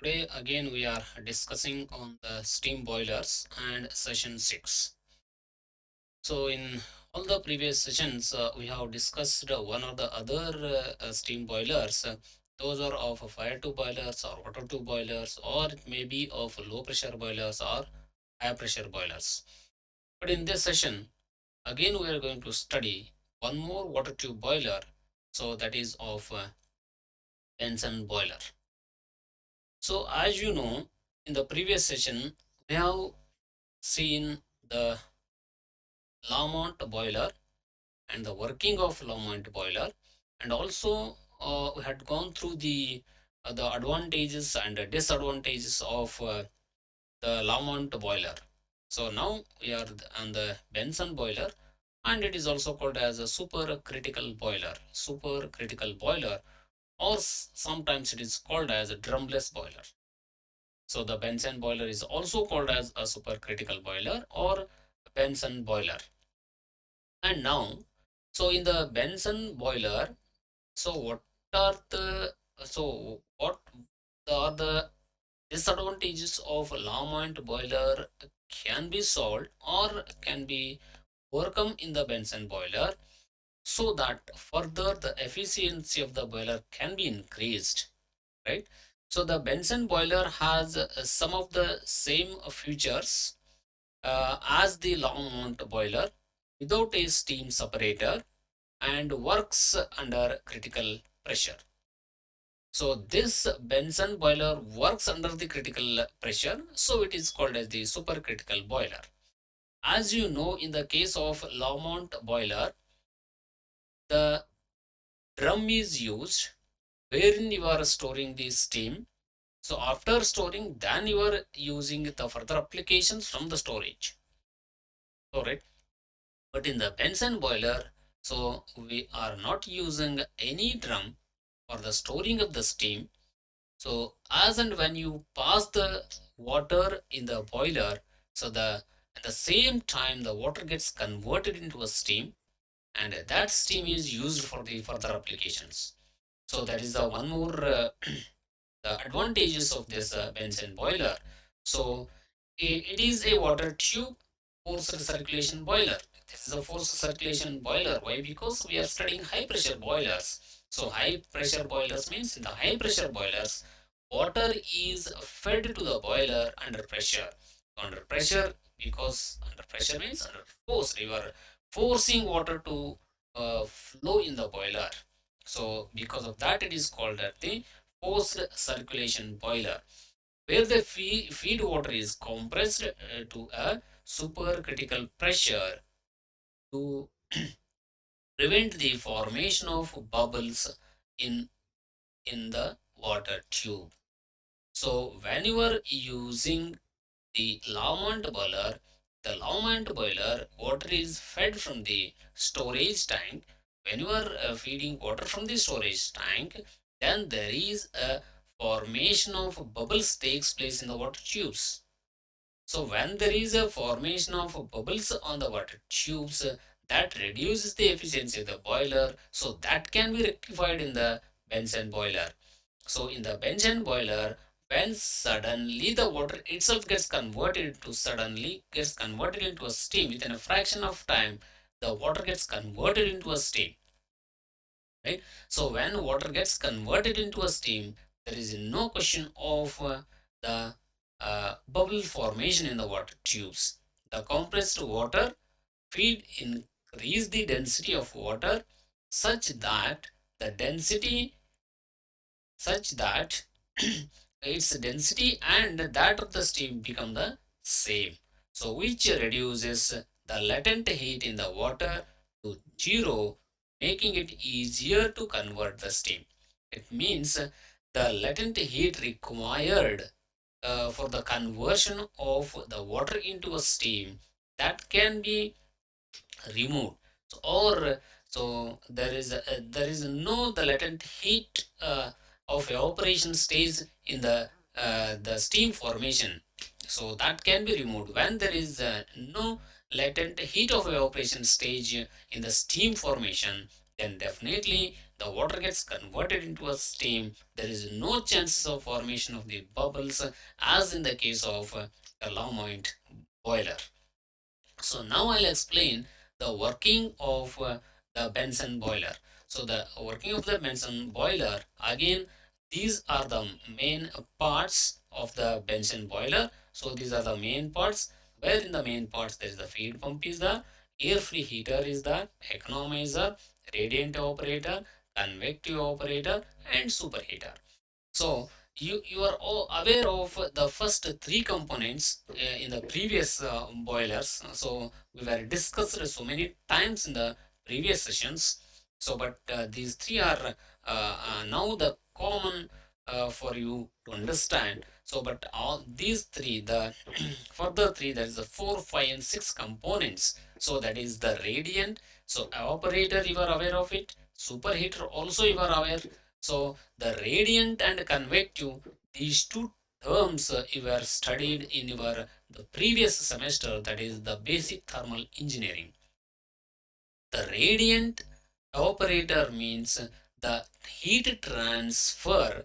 Today again we are discussing on the steam boilers and session 6. So in all the previous sessions we have discussed one or the other steam boilers. Those are of fire tube boilers or water tube boilers, or it may be of low pressure boilers or high pressure boilers. But in this session again we are going to study one more water tube boiler, so that is of Benson boiler. So as you know, in the previous session we have seen the Lamont boiler and the working of Lamont boiler, and also we had gone through the advantages and disadvantages of the Lamont boiler. So now we are on the Benson boiler, and it is also called as a supercritical boiler. Supercritical boiler, or sometimes it is called as a drumless boiler. So the Benson boiler is also called as a supercritical boiler or Benson boiler. And now, so in the Benson boiler, so what are the disadvantages of Lamont boiler can be solved or can be overcome in the Benson boiler, so that further the efficiency of the boiler can be increased, right? So the Benson boiler has some of the same features as the Lamont boiler without a steam separator and works under critical pressure. So this Benson boiler works under the critical pressure, so it is called as the supercritical boiler. As you know, in the case of Lamont boiler, the drum is used wherein you are storing the steam. So after storing, then you are using the further applications from the storage. Alright. But in the Benson boiler, so we are not using any drum for the storing of the steam. So as and when you pass the water in the boiler, so at the same time the water gets converted into a steam, and that steam is used for the further applications. So that is the one more the advantages of this Benson boiler. So it is a water tube forced circulation boiler. This is a forced circulation boiler. Why? Because we are studying high pressure boilers. So high pressure boilers means in the high pressure boilers, water is fed to the boiler under pressure. Under pressure, because under pressure means under force. You are forcing water to flow in the boiler. So because of that, it is called the forced circulation boiler, where the feed water is compressed to a supercritical pressure to prevent the formation of bubbles in the water tube. So when you are using the Lamont boiler, water is fed from the storage tank. When you are feeding water from the storage tank, then there is a formation of bubbles takes place in the water tubes. So when there is a formation of bubbles on the water tubes, that reduces the efficiency of the boiler. So that can be rectified in the Benson boiler. So in the Benson boiler, when suddenly the water itself gets converted into a steam within a fraction of time, the water gets converted into a steam, right? So when water gets converted into a steam, there is no question of the bubble formation in the water tubes. The compressed water feed increase the density of water such that the density such that its density and that of the steam become the same. So which reduces the latent heat in the water to zero, making it easier to convert the steam. It means the latent heat required for the conversion of the water into a steam, that can be removed. So, or so there is no the latent heat of evaporation stays in the steam formation, so that can be removed. When there is no latent heat of evaporation stage in the steam formation, then definitely the water gets converted into a steam. There is no chances of formation of the bubbles as in the case of a Lamoint boiler. So now I'll explain the working of the Benson boiler. So the working of the Benson boiler, again, these are the main parts of the Benson boiler. So these are the main parts, where in the main parts there is the feed pump is the air free heater is the economizer, radiant operator, convective operator, and superheater. So you are all aware of the first three components in the previous boilers. So we were discussed so many times in the previous sessions. So but these three are now the common for you to understand. So but all these three, the further three, there is the 4, 5, and 6 components. So that is the radiant. So evaporator, you are aware of it. Superheater also you are aware. So the radiant and convective, these two terms you were studied in your the previous semester, that is the basic thermal engineering. The radiant evaporator means the heat transfer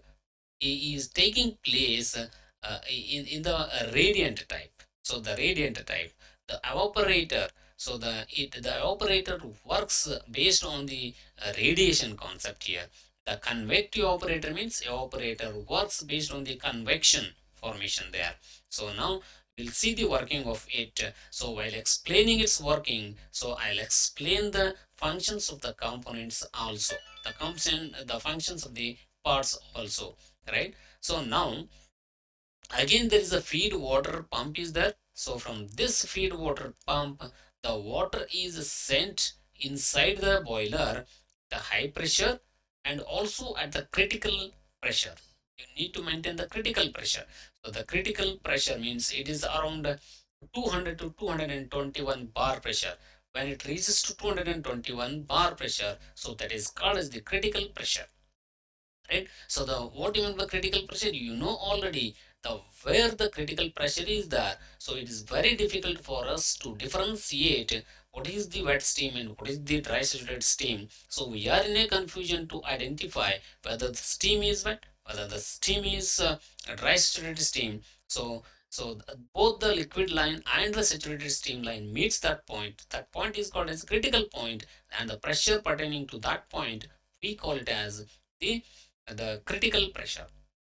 is taking place in the radiant type. So the radiant type, the evaporator, so the evaporator works based on the radiation concept here. The convective evaporator means evaporator works based on the convection formation there. So now we'll see the working of it. So while explaining its working, so I'll explain the functions of the components also, the functions of the parts also, right? So now again there is a feed water pump is there. So from this feed water pump, the water is sent inside the boiler, the high pressure and also at the critical pressure. You need to maintain the critical pressure. So the critical pressure means it is around 200 to 221 bar pressure. When it reaches to 221 bar pressure, so that is called as the critical pressure, right? So the what you mean by critical pressure, you know already the where the critical pressure is there. So it is very difficult for us to differentiate what is the wet steam and what is the dry saturated steam. So we are in a confusion to identify whether the steam is wet, whether the steam is a dry saturated steam. So both the liquid line and the saturated steam line meets that point. That point is called as critical point, and the pressure pertaining to that point we call it as the critical pressure.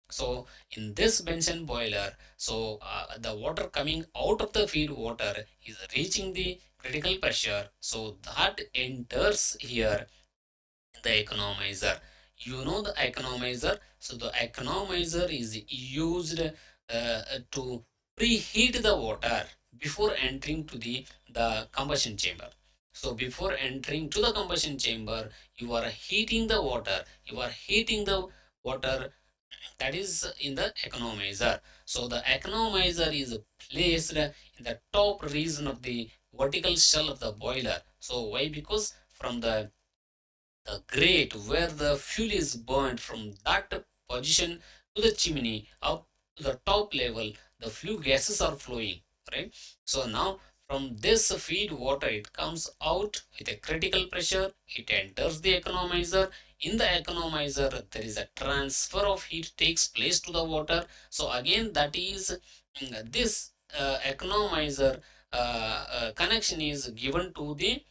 So in this Benson boiler, so the water coming out of the feed water is reaching the critical pressure. So that enters here the economizer. You know the economizer. So the economizer is used to preheat the water before entering to the combustion chamber. So before entering to the combustion chamber, you are heating the water. You are heating the water that is in the economizer. So the economizer is placed in the top region of the vertical shell of the boiler. So why? Because from the grate where the fuel is burned, from that position to the chimney up to the top level, the flue gases are flowing, right? So now from this feed water, it comes out with a critical pressure, it enters the economizer. In the economizer, there is a transfer of heat takes place to the water. So again, that is this economizer connection is given to the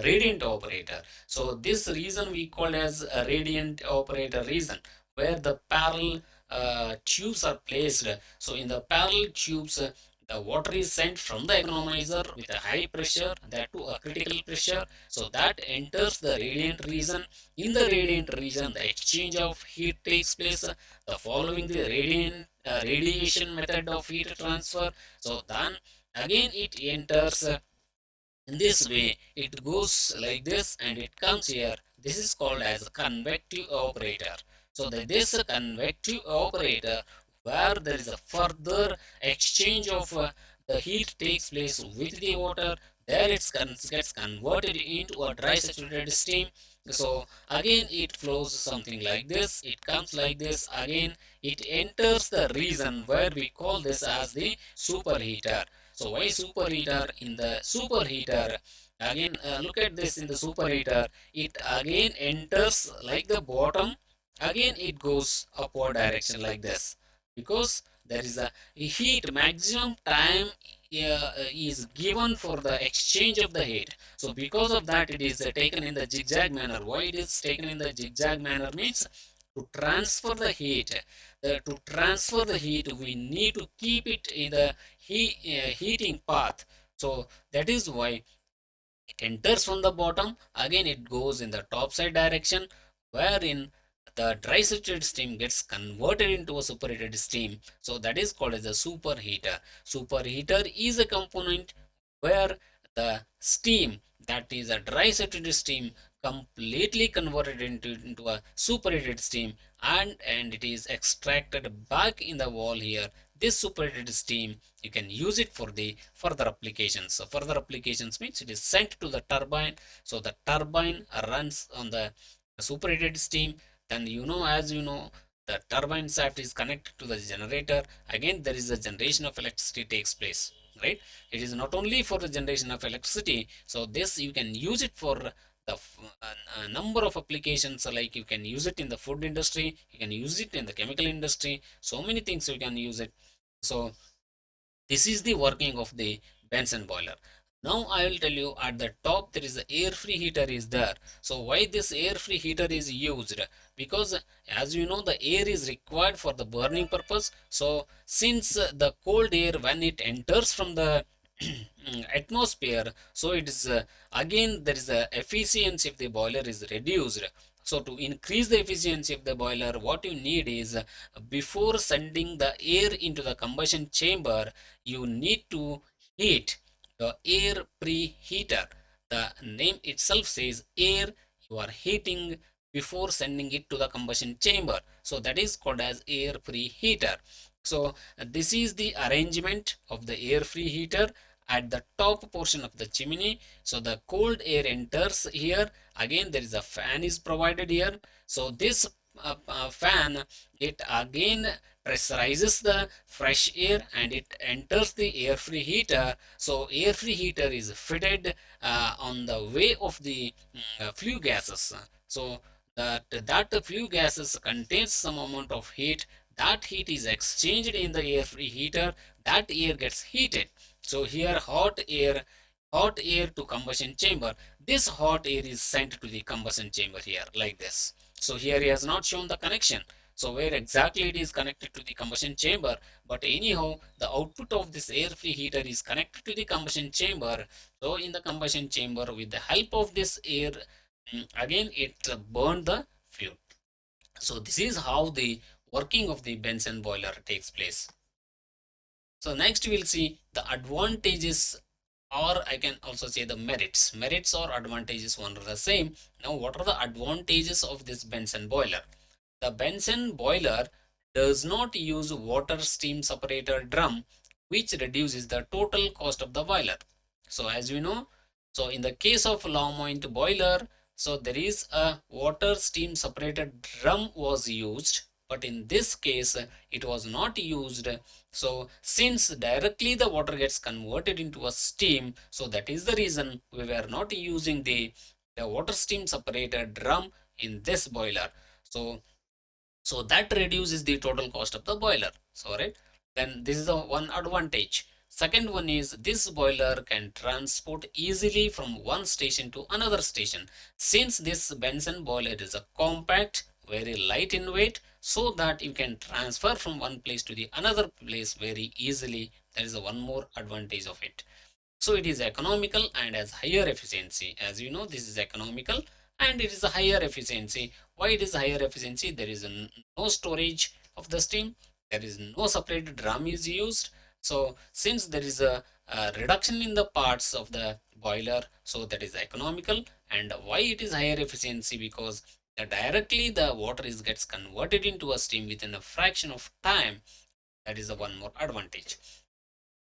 radiant operator. So this reason we call as a radiant operator reason, where the parallel tubes are placed. So in the parallel tubes, the water is sent from the economizer with a high pressure, that to a critical pressure. So that enters the radiant region. In the radiant region, the exchange of heat takes place, the following the radiation method of heat transfer. So then again it enters in this way. It goes like this and it comes here. This is called as convective operator. So this convective operator, where there is a further exchange of the heat takes place with the water, there it gets converted into a dry saturated steam. So again it flows something like this, it comes like this, again it enters the region where we call this as the superheater. So why superheater? In the superheater, Again, look at this in the superheater. It again enters like the bottom. Again, it goes upward direction like this because there is a heat maximum time is given for the exchange of the heat. So because of that, it is taken in the zigzag manner. Why it is taken in the zigzag manner means to transfer the heat. To transfer the heat, we need to keep it in the heating path. So that is why it enters from the bottom, again it goes in the top side direction, wherein the dry saturated steam gets converted into a superheated steam. So that is called as a superheater. Superheater is a component where the steam, that is a dry saturated steam, completely converted into a superheated steam, and it is extracted back in the wall here. This superheated steam, you can use it for the further applications. So further applications means it is sent to the turbine. So the turbine runs on the superheated steam. Then as you know, the turbine shaft is connected to the generator. Again, there is a generation of electricity takes place, right? It is not only for the generation of electricity. So this you can use it for the number of applications, like you can use it in the food industry, you can use it in the chemical industry, so many things you can use it. So this is the working of the Benson boiler. Now I will tell you, at the top there is the air free heater is there. So why this air free heater is used? Because as you know, the air is required for the burning purpose. So since the cold air, when it enters from the atmosphere, so it is again there is a efficiency of the boiler is reduced. So to increase the efficiency of the boiler, what you need is, before sending the air into the combustion chamber, you need to heat the air preheater. The name itself says air, you are heating before sending it to the combustion chamber. So that is called as air preheater. So this is the arrangement of the air preheater at the top portion of the chimney. So the cold air enters here. Again, there is a fan is provided here. So this fan, it again pressurizes the fresh air and it enters the air free heater. So air free heater is fitted on the way of the flue gases. So that flue gases contains some amount of heat. That heat is exchanged in the air free heater. That air gets heated. So here hot air to combustion chamber. This hot air is sent to the combustion chamber here like this. So here he has not shown the connection. So where exactly it is connected to the combustion chamber, but anyhow, the output of this air free heater is connected to the combustion chamber. So in the combustion chamber, with the help of this air, again it burned the fuel. So this is how the working of the Benson boiler takes place. So next we'll see the advantages, or I can also say the merits. Merits or advantages, one are the same. Now what are the advantages of this Benson boiler? The Benson boiler does not use water steam separator drum, which reduces the total cost of the boiler. So as we know, so in the case of Longmont boiler, so there is a water steam separator drum was used, but in this case it was not used. So since directly the water gets converted into a steam, so that is the reason we were not using the water steam separator drum in this boiler. So that reduces the total cost of the boiler. So right, then this is the one advantage. Second one is, this boiler can transport easily from one station to another station. Since this Benson boiler is a compact, very light in weight, so that you can transfer from one place to the another place very easily. That is the one more advantage of it. So it is economical and has higher efficiency. As you know, this is economical and it is a higher efficiency. Why it is higher efficiency? There is no storage of the steam. There is no separate drum is used. So since there is a reduction in the parts of the boiler, so that is economical. And why it is higher efficiency? Because directly the water is gets converted into a steam within a fraction of time. That is the one more advantage.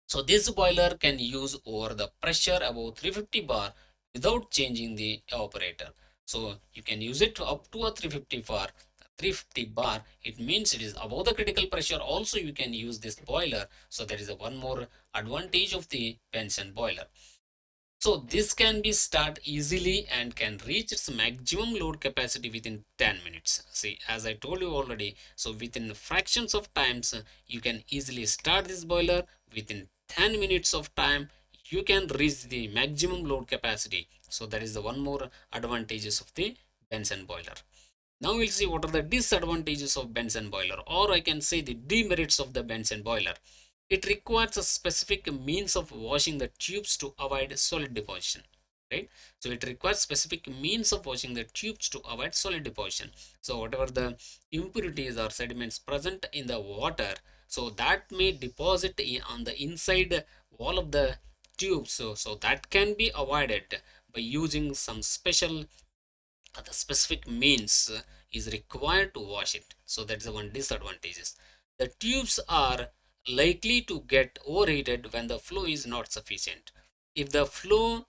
So this boiler can use over the pressure above 350 bar without changing the evaporator. So you can use it up to a 350 bar. It means it is above the critical pressure. Also you can use this boiler. So there is a one more advantage of the Benson boiler. So this can be start easily and can reach its maximum load capacity within 10 minutes. See, as I told you already, so within fractions of times, you can easily start this boiler. Within 10 minutes of time, you can reach the maximum load capacity. So that is the one more advantages of the Benson boiler. Now we'll see what are the disadvantages of Benson boiler, or I can say the demerits of the Benson boiler. It requires a specific means of washing the tubes to avoid solid deposition. Right? So it requires specific means of washing the tubes to avoid solid deposition. So whatever the impurities or sediments present in the water, so that may deposit on the inside wall of the tube. So that can be avoided by using some special the specific means is required to wash it. So that's the one disadvantages. The tubes are likely to get overheated when the flow is not sufficient. If the flow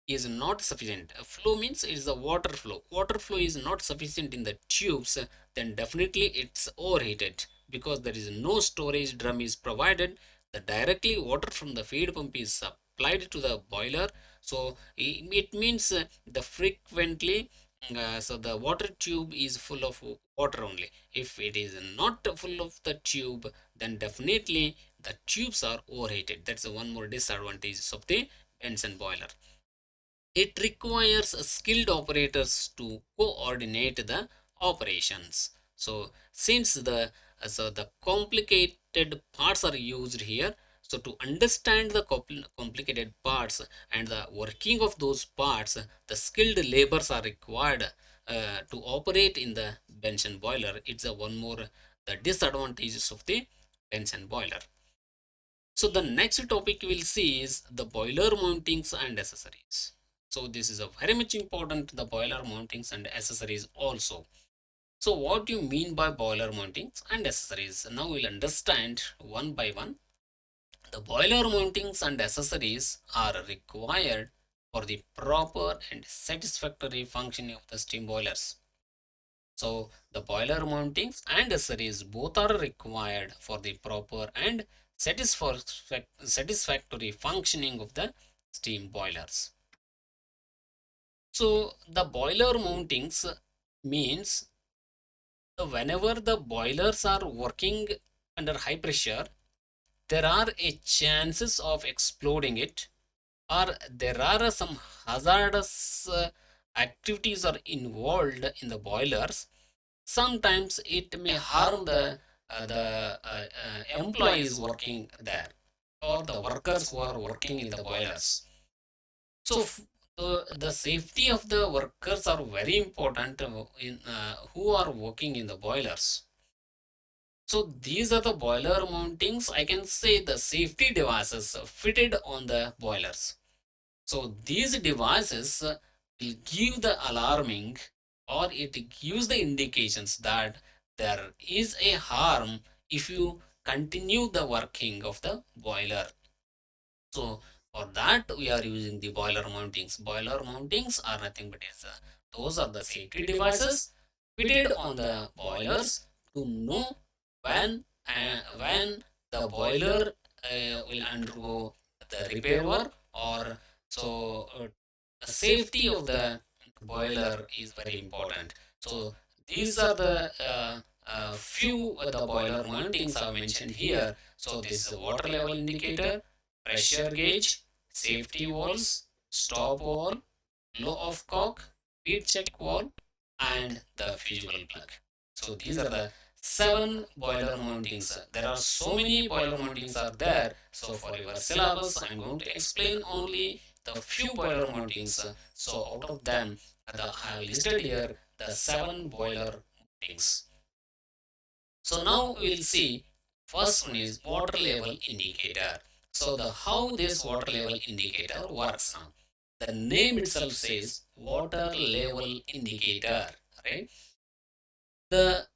is not sufficient, flow means is the water flow. Water flow is not sufficient in the tubes, then definitely it's overheated because there is no storage drum is provided. The directly water from the feed pump is supplied to the boiler. So it means the frequently so the water tube is full of water only. If it is not full of the tube, then definitely the tubes are overheated. That's one more disadvantage of the Benson boiler. It requires skilled operators to coordinate the operations. So since the complicated parts are used here, so to understand the complicated parts and the working of those parts, the skilled labors are required to operate in the Benson boiler. It's a one more the disadvantages of the Benson boiler. So the next topic we'll see is the boiler mountings and accessories. So this is a very much important, the boiler mountings and accessories also. So what do you mean by boiler mountings and accessories? Now we'll understand one by one. The boiler mountings and accessories are required for the proper and satisfactory functioning of the steam boilers. So the boiler mountings and accessories both are required for the proper and satisfactory functioning of the steam boilers. So the boiler mountings means whenever the boilers are working under high pressure, there are a chances of exploding it, or there are some hazardous activities are involved in the boilers. Sometimes it may harm the employees working there or the workers who are working in the boilers. So the safety of the workers are very important in who are working in the boilers. So these are the boiler mountings. I can say the safety devices fitted on the boilers. So these devices will give the alarming, or it gives the indications that there is a harm if you continue the working of the boiler. So for that we are using the boiler mountings. Boiler mountings are nothing but those are the safety devices fitted on the boilers to know when the boiler will undergo the repair work, or so the safety of the boiler is very important. So these are the few the boiler mountings I mentioned here. So this is a water level indicator, pressure gauge, safety valves, stop valve, blow off cock, feed check valve, and the fusible plug. So these are the 7 boiler mountings. There are so many boiler mountings are there. So for your syllabus, I'm going to explain only the few boiler mountings. So out of them, I have listed here the 7 boiler mountings. So now we'll see. First one is water level indicator. So the how this water level indicator works now. The name itself says water level indicator, right? The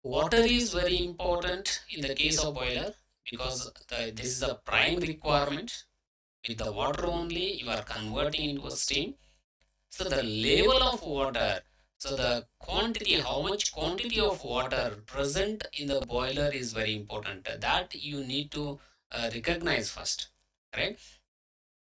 water is very important in the case of boiler because this is a prime requirement. With the water only you are converting into a steam. So the level of water, so the quantity, how much quantity of water present in the boiler is very important. That you need to recognize first, right?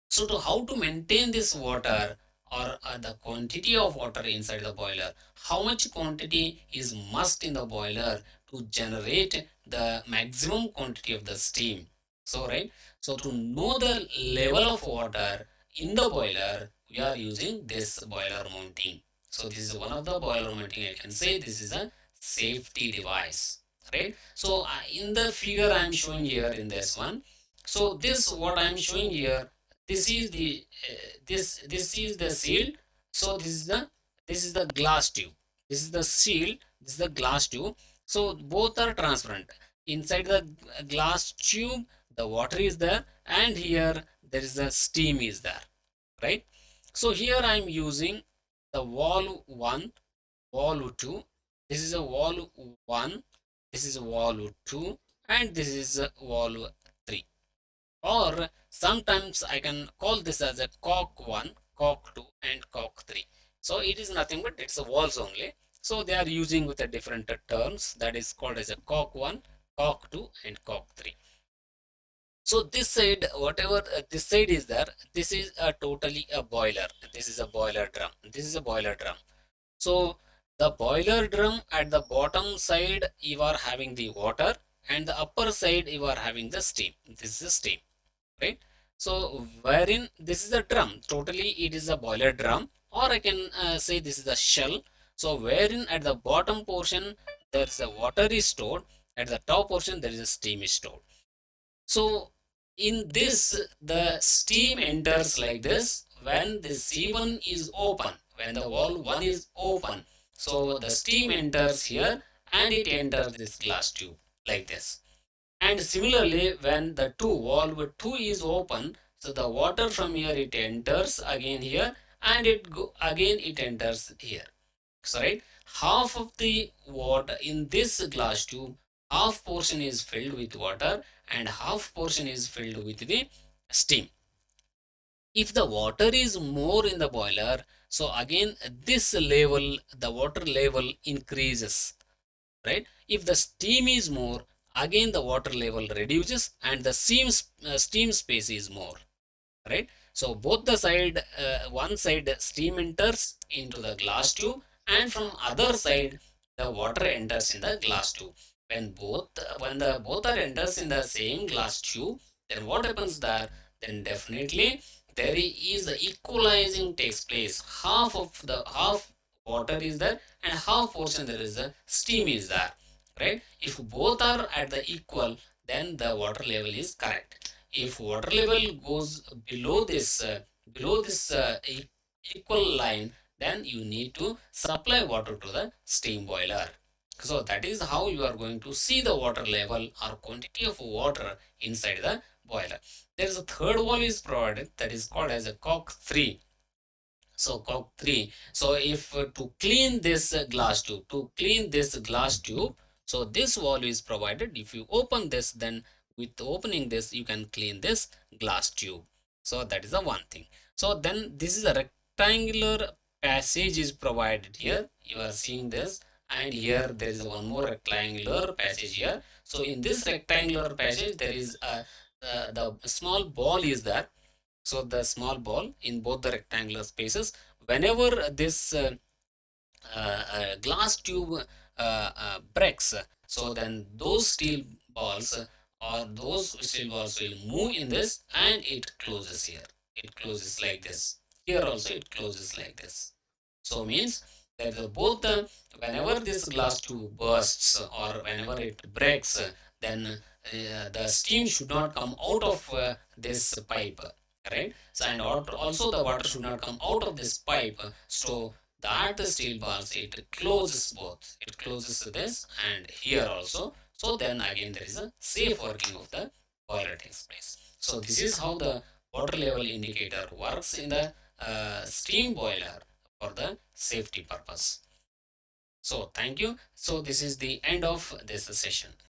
So to how to maintain this water or the quantity of water inside the boiler, how much quantity is must in the boiler to generate the maximum quantity of the steam. So right, so to know the level of water in the boiler, we are using this boiler mounting. So this is one of the boiler mounting. I can say this is a safety device, right? So in the figure I am showing here in this one, so this what I am showing here, this is the this is the shield. So this is the glass tube, this is the shield, this is the glass tube. So both are transparent. Inside the glass tube the water is there, and here there is a steam is there, right? So here I am using the valve 1, valve 2. This is a valve 1, this is a valve 2, and this is a valve 3. Or sometimes I can call this as a cock 1, cock 2, and cock 3. So it is nothing but it's a walls only. So they are using with a different terms, that is called as a cock 1, cock 2, and cock 3. So this side, whatever this side is there, this is a totally a boiler. This is a boiler drum. This is a boiler drum. So the boiler drum at the bottom side you are having the water, and the upper side you are having the steam. This is steam, right? So wherein this is a drum, totally it is a boiler drum, or I can say this is a shell. So wherein at the bottom portion there is a water is stored, at the top portion there is a steam is stored. So in this the steam enters like this when the C1 is open, when the valve 1 is open. So the steam enters here and it enters this glass tube like this. And similarly, when the valve 2 is open, so the water from here it enters again here, and again it enters here. So right, half of the water in this glass tube, half portion is filled with water and half portion is filled with the steam. If the water is more in the boiler, so again this level, the water level increases, right? If the steam is more, again the water level reduces and the steam space is more, right? So both the side, one side steam enters into the glass tube, and from other side the water enters in the glass tube. When the both are enters in the same glass tube, then what happens there? Then definitely there is the equalizing takes place. Half water is there and half portion there is a steam is there, right? If both are at the equal, then the water level is correct. If water level goes below this equal line, then you need to supply water to the steam boiler. So that is how you are going to see the water level or quantity of water inside the boiler. There is a third valve is provided, that is called as a cock 3. So cock 3. So if to clean this glass tube, so this valve is provided. If you open this, then with opening this you can clean this glass tube. So that is the one thing. So then this is a rectangular passage is provided here. You are seeing this, and here there is one more rectangular passage here. So in this rectangular passage there is a the small ball is there. So the small ball in both the rectangular spaces, whenever this glass tube breaks, so then those steel balls or those steel balls will move in this, and it closes here. It closes like this. Here also it closes like this. So means that both the whenever this glass tube bursts or whenever it breaks, then the steam should not come out of this pipe, right? So, and also the water should not come out of this pipe. So that steel bars it closes both. It closes this and here also. So then again there is a safe working of the boiler takes place. So this is how the water level indicator works in the steam boiler for the safety purpose. So thank you. So this is the end of this session.